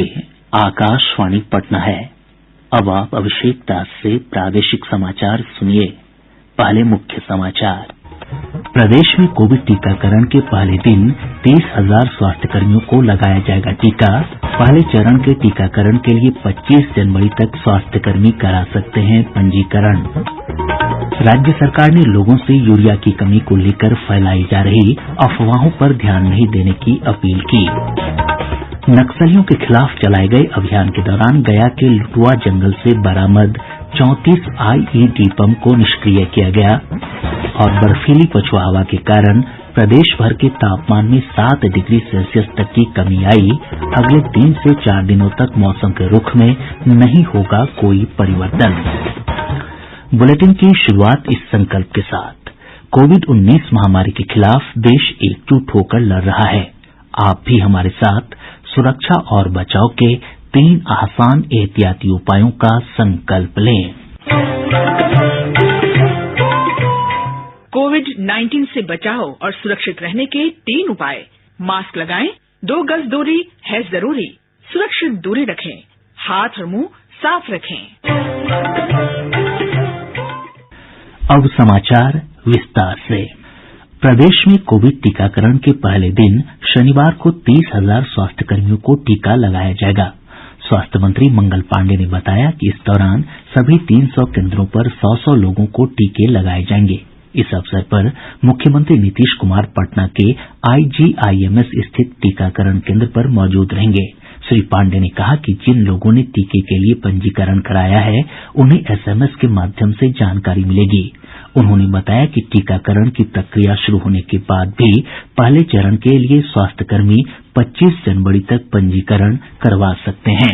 ये आकाशवाणी पटना है। अब आप अभिषेक दास से प्रादेशिक समाचार सुनिए। पहले मुख्य समाचार। प्रदेश में कोविड टीकाकरण के पहले दिन 30,000 स्वास्थ्यकर्मियों को लगाया जाएगा टीका। पहले चरण के टीकाकरण के लिए 25 जनवरी तक स्वास्थ्यकर्मी करा सकते हैं पंजीकरण। राज्य सरकार ने लोगों से यूरिया की कमी को लेकर फैलाई जा रही अफवाहों पर ध्यान नहीं देने की अपील की। नक्सलियों के खिलाफ चलाए गए अभियान के दौरान गया के लुटुआ जंगल से बरामद 34 आईईडी बम को निष्क्रिय किया गया। और बर्फीली पछुआ हवा के कारण प्रदेश भर के तापमान में 7 डिग्री सेल्सियस तक की कमी आई। अगले 3 से 4 दिनों तक मौसम के रुख में नहीं होगा कोई परिवर्तन। बुलेटिन की शुरुआत इस संकल्प के साथ। कोविड-19 महामारी के खिलाफ देश एकजुट होकर लड़ रहा है। आप भी हमारे साथ सुरक्षा और बचाव के 3 आसान एहतियाती उपायों का संकल्प लें। कोविड-19 से बचाव और सुरक्षित रहने के 3 उपाय। मास्क लगाएं, 2 गज दूरी है जरूरी, सुरक्षित दूरी रखें, हाथ और मुंह साफ रखें। अब समाचार विस्तार से। प्रदेश में कोविड टीकाकरण के पहले दिन शनिवार को 30,000 स्वास्थ्यकर्मियों को टीका लगाया जाएगा। स्वास्थ्य मंत्री मंगल पांडेय ने बताया कि इस दौरान सभी 300 केन्द्रों पर 100 लोगों को टीके लगाए जाएंगे। इस अवसर पर मुख्यमंत्री नीतीश कुमार पटना के आईजीआईएमएस स्थित टीकाकरण केन्द्र पर मौजूद रहेंगे। श्री पांडेय ने कहा कि जिन लोगों ने टीके के लिए पंजीकरण कराया है उन्हें एसएमएस के माध्यम से जानकारी मिलेगी। उन्होंने बताया कि टीकाकरण की प्रक्रिया शुरू होने के बाद भी पहले चरण के लिए स्वास्थ्यकर्मी 25 जनवरी तक पंजीकरण करवा सकते हैं।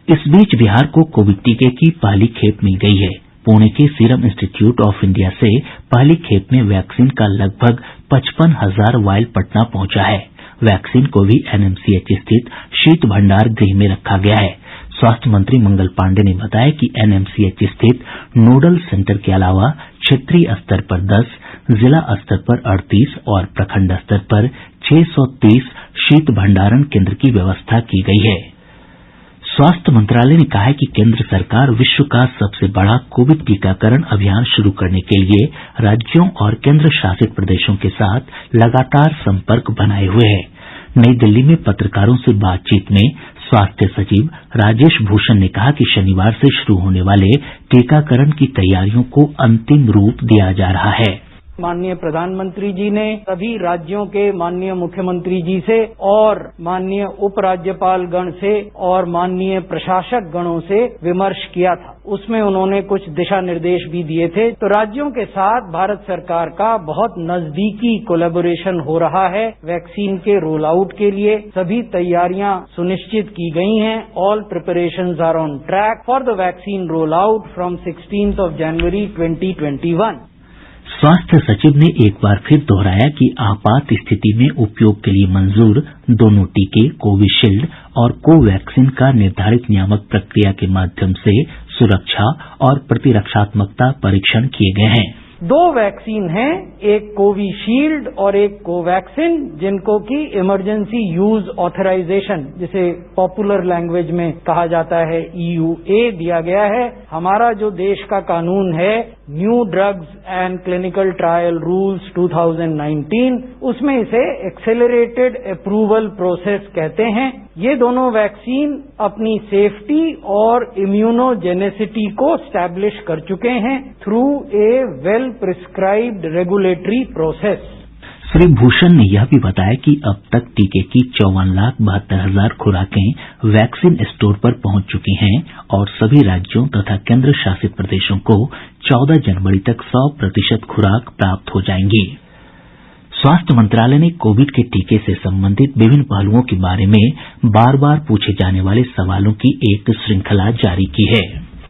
इस बीच बिहार को कोविड टीके की पहली खेप मिल गई है। पुणे के सीरम इंस्टीट्यूट ऑफ इंडिया से पहली खेप में वैक्सीन का लगभग 55,000 वायल पटना पहुंचा है। वैक्सीन को भी एनएमसीएच स्थित शीत भंडार गृह में रखा गया है। स्वास्थ्य मंत्री मंगल पांडेय ने बताया कि एनएमसीएच स्थित नोडल सेंटर के अलावा क्षेत्रीय स्तर पर 10, जिला स्तर पर 38 और प्रखंड स्तर पर 630 शीत भंडारण केन्द्र की व्यवस्था की गई है। स्वास्थ्य मंत्रालय ने कहा है कि केन्द्र सरकार विश्व का सबसे बड़ा कोविड टीकाकरण अभियान शुरू करने के लिए राज्यों और केन्द्र शासित प्रदेशों के साथ लगातार संपर्क बनाए हुए है। नई दिल्ली में पत्रकारों से बातचीत में स्वास्थ्य सचिव राजेश भूषण ने कहा कि शनिवार से शुरू होने वाले टीकाकरण की तैयारियों को अंतिम रूप दिया जा रहा है। माननीय प्रधानमंत्री जी ने सभी राज्यों के माननीय मुख्यमंत्री जी से और माननीय उपराज्यपाल गण से और माननीय प्रशासक गणों से विमर्श किया था। उसमें उन्होंने कुछ दिशा निर्देश भी दिए थे। तो राज्यों के साथ भारत सरकार का बहुत नजदीकी कोलैबोरेशन हो रहा है। वैक्सीन के रोल आउट के लिए सभी तैयारियां सुनिश्चित की गई हैं। All preparations are on track for the vaccine roll out from 16 January 2021। स्वास्थ्य सचिव ने एक बार फिर दोहराया कि आपात स्थिति में उपयोग के लिए मंजूर दोनों टीके कोविशील्ड और कोवैक्सीन का निर्धारित नियामक प्रक्रिया के माध्यम से सुरक्षा और प्रतिरक्षात्मकता परीक्षण किए गए हैं। 2 वैक्सीन हैं, एक कोविशील्ड और एक कोवैक्सीन, जिनको की इमरजेंसी यूज ऑथराइजेशन जिसे पॉपुलर लैंग्वेज में कहा जाता है EUA दिया गया है। हमारा जो देश का कानून है new drugs and clinical trial rules 2019, उसमें इसे एक्सेलरेटेड अप्रूवल प्रोसेस कहते हैं। ये दोनों वैक्सीन अपनी सेफ्टी और इम्यूनोजेनेसिटी को स्टैब्लिश कर चुके हैं through a well prescribed regulatory process. Shri Bhushan ने यह भी बताया कि अब तक टीके की 54,72,000 खुराकें वैक्सीन स्टोर पर पहुंच चुकी हैं और सभी राज्यों तथा केंद्र शासित प्रदेशों को 14 जनवरी तक 100% खुराक प्राप्त हो जाएंगी। स्वास्थ्य मंत्रालय ने कोविड के टीके से संबंधित विभिन्न पहलुओं के बारे में बार बार पूछे जाने वाले सवालों की एक श्रृंखला जारी की है।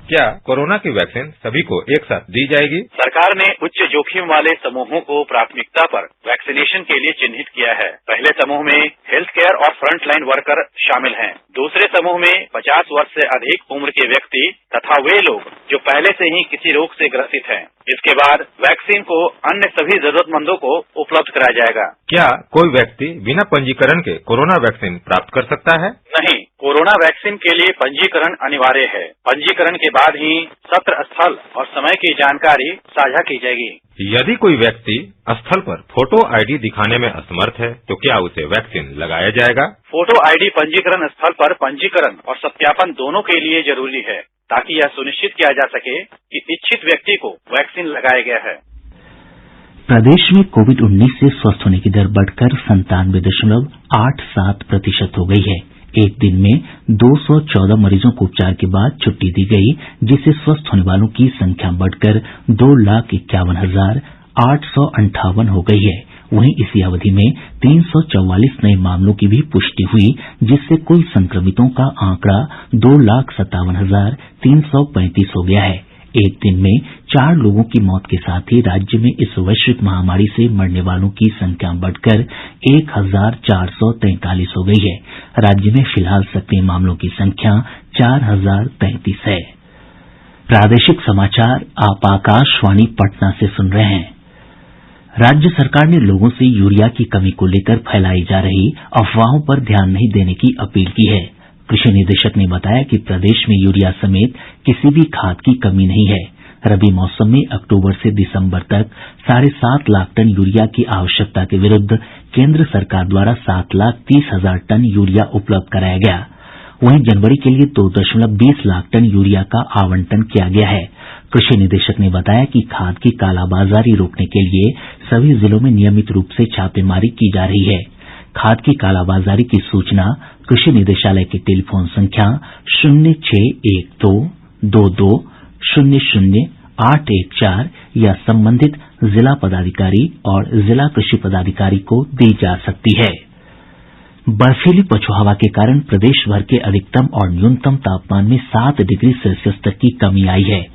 क्या कोरोना की वैक्सीन सभी को एक साथ दी जाएगी? सरकार ने उच्च जोखिम वाले समूहों को प्राथमिकता पर वैक्सीनेशन के लिए चिन्हित किया है। पहले समूह में हेल्थ केयर और फ्रंटलाइन वर्कर शामिल हैं। दूसरे समूह में 50 वर्ष से अधिक उम्र के व्यक्ति तथा वे लोग जो पहले से ही किसी रोग से ग्रसित हैं। इसके बाद वैक्सीन को अन्य सभी जरूरतमंदों को उपलब्ध कराया जाएगा। क्या कोई व्यक्ति बिना पंजीकरण के कोरोना वैक्सीन प्राप्त कर सकता है? नहीं, कोरोना वैक्सीन के लिए पंजीकरण अनिवार्य है। पंजीकरण के बाद ही सत्र स्थल और समय की जानकारी साझा की जाएगी। यदि कोई व्यक्ति स्थल पर फोटो आईडी दिखाने में असमर्थ है तो क्या उसे वैक्सीन लगाया जाएगा? फोटो आईडी पंजीकरण स्थल पर पंजीकरण और सत्यापन दोनों के लिए जरूरी है, ताकि यह सुनिश्चित किया जा सके कि इच्छित व्यक्ति को वैक्सीन लगाया गया है। प्रदेश में कोविड-19 से स्वस्थ होने की दर बढ़कर 97.87% हो गई है। एक दिन में 214 मरीजों को उपचार के बाद छुट्टी दी गई, जिससे स्वस्थ होने वालों की संख्या बढ़कर 2,51,858 हो गई है। वहीं इसी अवधि में 344 नए मामलों की भी पुष्टि हुई, जिससे कुल संक्रमितों का आंकड़ा 2,57,335 हो गया है। एक दिन में 4 लोगों की मौत के साथ ही राज्य में इस वैश्विक महामारी से मरने वालों की संख्या बढ़कर 1,443 हो गई है। राज्य में फिलहाल सक्रिय मामलों की संख्या 4,033 है। प्रादेशिक समाचार आप आकाशवाणी पटना से सुन रहे हैं। राज्य सरकार ने लोगों से यूरिया की कमी को लेकर फैलाई जा रही अफवाहों पर ध्यान नहीं देने की अपील की है। कृषि निदेशक ने बताया कि प्रदेश में यूरिया समेत किसी भी खाद की कमी नहीं है। रबी मौसम में अक्टूबर से दिसंबर तक 7.5 लाख टन यूरिया की आवश्यकता के विरुद्ध केंद्र सरकार द्वारा 7,30,000 टन यूरिया उपलब्ध कराया गया। वहीं जनवरी के लिए 2.20 लाख टन यूरिया का आवंटन किया गया है। कृषि निदेशक ने बताया कि खाद की कालाबाजारी रोकने के लिए सभी जिलों में नियमित रूप से छापेमारी की जा रही है। खाद की कालाबाजारी की सूचना कृषि निदेशालय की टेलीफोन संख्या 061222000814 या संबंधित जिला पदाधिकारी और जिला कृषि पदाधिकारी को दी जा सकती है। बर्फीली पछुआ हवा के कारण प्रदेश भर के अधिकतम और न्यूनतम तापमान में 7 डिग्री सेल्सियस तक की कमी आई है।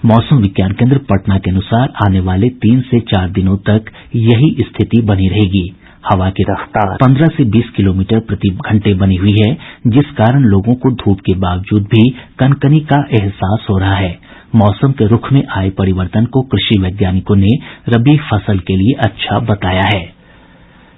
मौसम विज्ञान केंद्र पटना के अनुसार आने वाले 3 से 4 दिनों तक यही स्थिति बनी रहेगी। हवा की रफ्तार 15 से 20 किलोमीटर प्रति घंटे बनी हुई है, जिस कारण लोगों को धूप के बावजूद भी कनकनी का एहसास हो रहा है। मौसम के रुख में आए परिवर्तन को कृषि वैज्ञानिकों ने रबी फसल के लिए अच्छा बताया है।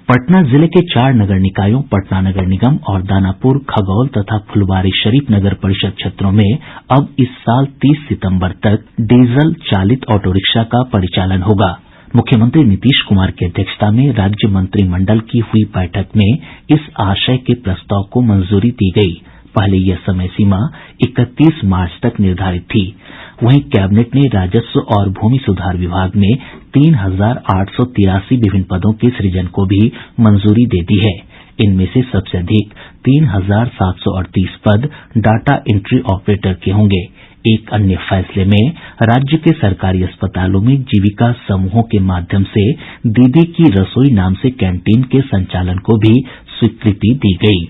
पटना जिले के 4 नगर निकायों पटना नगर निगम और दानापुर, खगौल तथा फुलवारीशरीफ नगर परिषद क्षेत्रों में अब इस साल 30 सितंबर तक डीजल चालित ऑटो रिक्शा का परिचालन होगा। मुख्यमंत्री नीतीश कुमार की अध्यक्षता में राज्य मंत्रिमंडल की हुई बैठक में इस आशय के प्रस्ताव को मंजूरी दी गई। पहले यह समय सीमा 31 मार्च तक निर्धारित थी। वहीं कैबिनेट ने राजस्व और भूमि सुधार विभाग में 3,883 विभिन्न पदों के सृजन को भी मंजूरी दे दी है। इनमें से सबसे अधिक 3,738 पद डाटा एंट्री ऑपरेटर के होंगे। एक अन्य फैसले में राज्य के सरकारी अस्पतालों में जीविका समूहों के माध्यम से दीदी की रसोई नाम से कैंटीन के संचालन को भी स्वीकृति दी गई।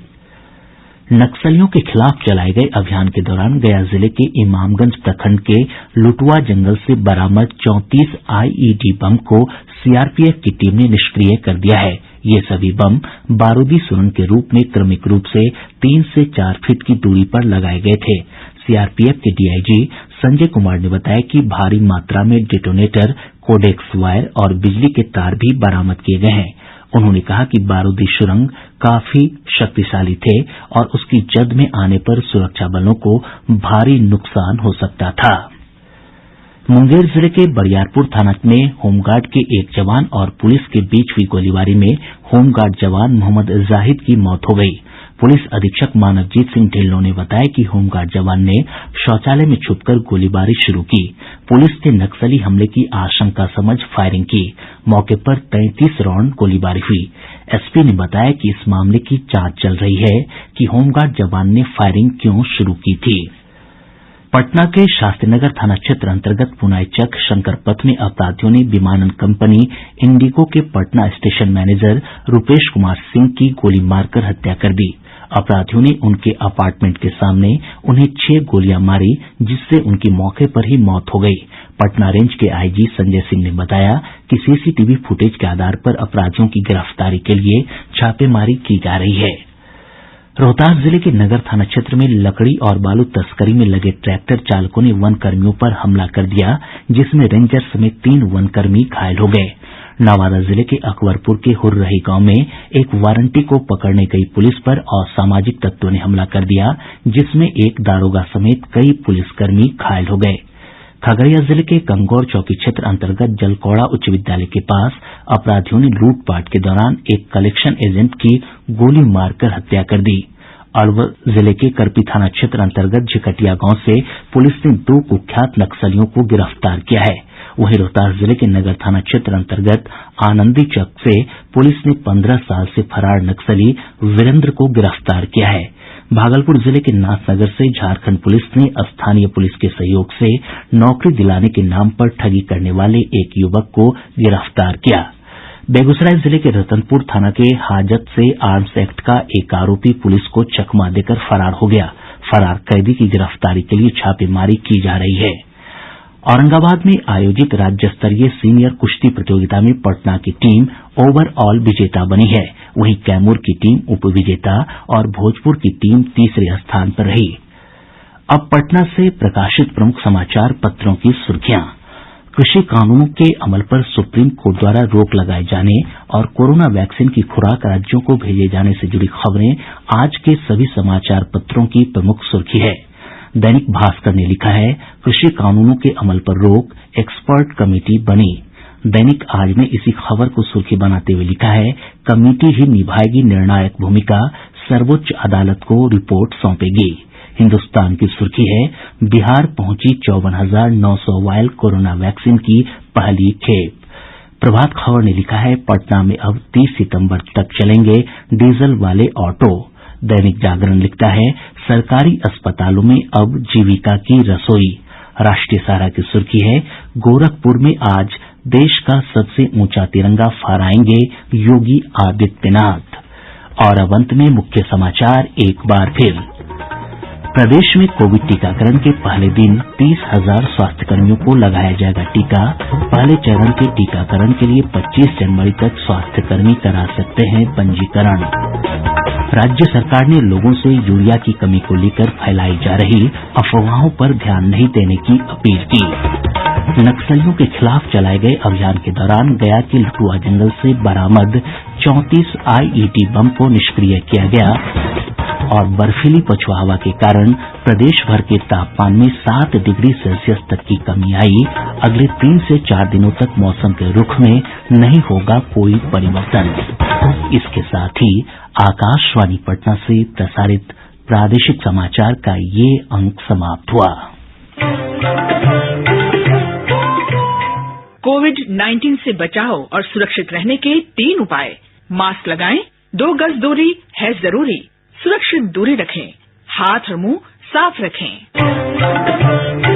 नक्सलियों के खिलाफ चलाए गए अभियान के दौरान गया जिले के इमामगंज प्रखंड के लुटुआ जंगल से बरामद 34 आईईडी बम को सीआरपीएफ की टीम ने निष्क्रिय कर दिया है। ये सभी बम बारूदी सुरंग के रूप में क्रमिक रूप से 3 से 4 फीट की दूरी पर लगाए गए थे। सीआरपीएफ के डीआईजी संजय कुमार ने बताया कि भारी मात्रा में डेटोनेटर, कोडेक्स वायर और बिजली के तार भी बरामद किए गए हैं। उन्होंने कहा कि बारूदी सुरंग काफी शक्तिशाली थे और उसकी जद में आने पर सुरक्षा बलों को भारी नुकसान हो सकता था। मुंगेर जिले के बरियारपुर थाना में होमगार्ड के एक जवान और पुलिस के बीच हुई गोलीबारी में होमगार्ड जवान मोहम्मद जाहिद की मौत हो गई। पुलिस अधीक्षक मानवजीत सिंह ढिल्लों ने बताया कि होमगार्ड जवान ने शौचालय में छुपकर गोलीबारी शुरू की। पुलिस ने नक्सली हमले की आशंका समझ फायरिंग की। मौके पर 33 राउंड गोलीबारी हुई। एसपी ने बताया कि इस मामले की जांच चल रही है कि होमगार्ड जवान ने फायरिंग क्यों शुरू की थी। पटना के शास्त्रीनगर थाना क्षेत्र अंतर्गत पुनाईचक शंकर पथ में अपराधियों ने विमानन कंपनी इंडिगो के पटना स्टेशन मैनेजर रूपेश कुमार सिंह की गोली मारकर हत्या कर दी। अपराधियों ने उनके अपार्टमेंट के सामने उन्हें 6 गोलियां मारी, जिससे उनकी मौके पर ही मौत हो गई। पटना रेंज के आईजी संजय सिंह ने बताया कि सीसीटीवी फुटेज के आधार पर अपराधियों की गिरफ्तारी के लिए छापेमारी की जा रही है। रोहतास जिले के नगर थाना क्षेत्र में लकड़ी और बालू तस्करी में लगे ट्रैक्टर चालकों ने वन कर्मियों पर हमला कर दिया, जिसमें रेंजर समेत 3 वनकर्मी घायल हो गये। नवादा जिले के अकबरपुर के हुर्रही गांव में एक वारंटी को पकड़ने गई पुलिस पर असामाजिक तत्वों ने हमला कर दिया, जिसमें एक दारोगा समेत कई पुलिसकर्मी घायल हो गये। खगड़िया जिले के गंगौर चौकी क्षेत्र अंतर्गत जलकौड़ा उच्च विद्यालय के पास अपराधियों ने लूटपाट के दौरान एक कलेक्शन एजेंट की गोली मारकर हत्या कर दी। अलवर जिले के करपी थाना क्षेत्र अंतर्गत झिकटिया गांव से पुलिस ने 2 कुख्यात नक्सलियों को गिरफ्तार किया है। वहीं रोहतास जिले के नगर थाना क्षेत्र अंतर्गत आनंदी चक से पुलिस ने 15 साल से फरार नक्सली वीरेंद्र को गिरफ्तार किया है। भागलपुर जिले के नाथनगर से झारखंड पुलिस ने स्थानीय पुलिस के सहयोग से नौकरी दिलाने के नाम पर ठगी करने वाले एक युवक को गिरफ्तार किया। बेगूसराय जिले के रतनपुर थाना के हाजत से आर्म्स एक्ट का एक आरोपी पुलिस को चकमा देकर फरार हो गया। फरार कैदी की गिरफ्तारी के लिए छापेमारी की जा रही है। औरंगाबाद में आयोजित राज्य स्तरीय सीनियर कुश्ती प्रतियोगिता में पटना की टीम ओवरऑल विजेता बनी है। वहीं कैमूर की टीम उप विजेता और भोजपुर की टीम तीसरे स्थान पर रही। अब पटना से प्रकाशित प्रमुख समाचार पत्रों की सुर्खियां। कृषि कानूनों के अमल पर सुप्रीम कोर्ट द्वारा रोक लगाए जाने और कोरोना वैक्सीन की खुराक राज्यों को भेजे जाने से जुड़ी खबरें आज के सभी समाचार पत्रों की प्रमुख सुर्खी है। दैनिक भास्कर ने लिखा है, कृषि कानूनों के अमल पर रोक, एक्सपर्ट कमेटी बनी। दैनिक आज ने इसी खबर को सुर्खी बनाते हुए लिखा है, कमेटी ही निभाएगी निर्णायक भूमिका, सर्वोच्च अदालत को रिपोर्ट सौंपेगी। हिन्दुस्तान की सुर्खी है, बिहार पहुंची 54,900 वायल कोरोना वैक्सीन की पहली खेप। प्रभात खबर ने लिखा है, पटना में अब 30 सितंबर तक चलेंगे डीजल वाले ऑटो। दैनिक जागरण लिखता है, सरकारी अस्पतालों में अब जीविका की रसोई। राष्ट्रीय सहारा की सुर्खी है, गोरखपुर में आज देश का सबसे ऊंचा तिरंगा फहराएंगे योगी आदित्यनाथ। और अब अंत में मुख्य समाचार एक बार फिर। प्रदेश में कोविड टीकाकरण के पहले दिन 30,000 स्वास्थ्यकर्मियों को लगाया जाएगा टीका। पहले चरण के टीकाकरण के लिए 25 जनवरी तक स्वास्थ्यकर्मी करा सकते हैं पंजीकरण। राज्य सरकार ने लोगों से यूरिया की कमी को लेकर फैलाई जा रही अफवाहों पर ध्यान नहीं देने की अपील की। नक्सलियों के खिलाफ चलाए गए अभियान के दौरान गया के लटुआ जंगल से बरामद 34 IED बम को निष्क्रिय किया गया। और बर्फीली पछुआ हवा के कारण प्रदेश भर के तापमान में 7 डिग्री सेल्सियस तक की कमी आई। अगले 3 से 4 दिनों तक मौसम के रुख में नहीं होगा कोई परिवर्तन। इसके साथ ही आकाशवाणी पटना से प्रसारित प्रादेशिक समाचार का ये अंक समाप्त हुआ। कोविड-19 से बचाव और सुरक्षित रहने के 3 उपाय। मास्क लगाएं, 2 गज दूरी है जरूरी, सुरक्षित दूरी रखें, हाथ और मुंह साफ रखें।